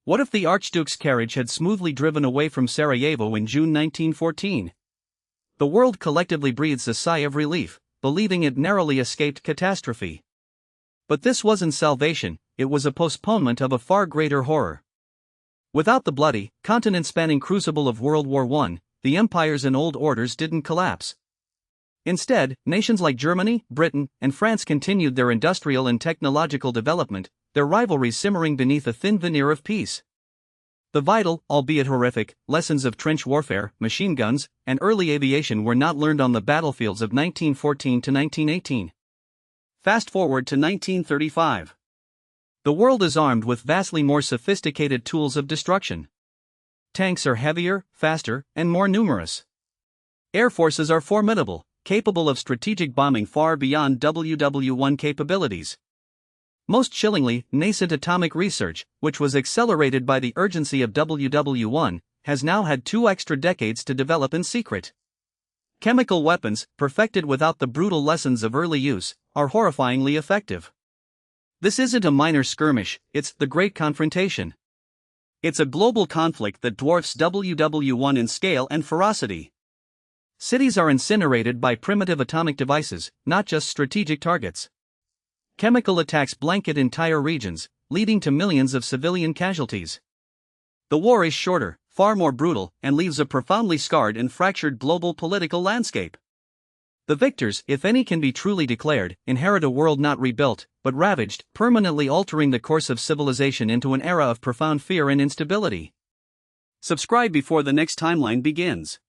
What if the Archduke's carriage had smoothly driven away from Sarajevo in June 1914? The world collectively breathes a sigh of relief, believing it narrowly escaped catastrophe. But this wasn't salvation, it was a postponement of a far greater horror. Without the bloody, continent-spanning crucible of World War I, the empires and old orders didn't collapse. Instead, nations like Germany, Britain, and France continued their industrial and technological development, their rivalries simmering beneath a thin veneer of peace. The vital, albeit horrific, lessons of trench warfare, machine guns, and early aviation were not learned on the battlefields of 1914 to 1918. Fast forward to 1935. The world is armed with vastly more sophisticated tools of destruction. Tanks are heavier, faster, and more numerous. Air forces are formidable, capable of strategic bombing far beyond WW1 capabilities. Most chillingly, nascent atomic research, which was accelerated by the urgency of WW1, has now had 2 extra decades to develop in secret. Chemical weapons, perfected without the brutal lessons of early use, are horrifyingly effective. This isn't a minor skirmish, it's the Great Confrontation. It's a global conflict that dwarfs WW1 in scale and ferocity. Cities are incinerated by primitive atomic devices, not just strategic targets. Chemical attacks blanket entire regions, leading to millions of civilian casualties. The war is shorter, far more brutal, and leaves a profoundly scarred and fractured global political landscape. The victors, if any can be truly declared, inherit a world not rebuilt, but ravaged, permanently altering the course of civilization into an era of profound fear and instability. Subscribe before the next timeline begins.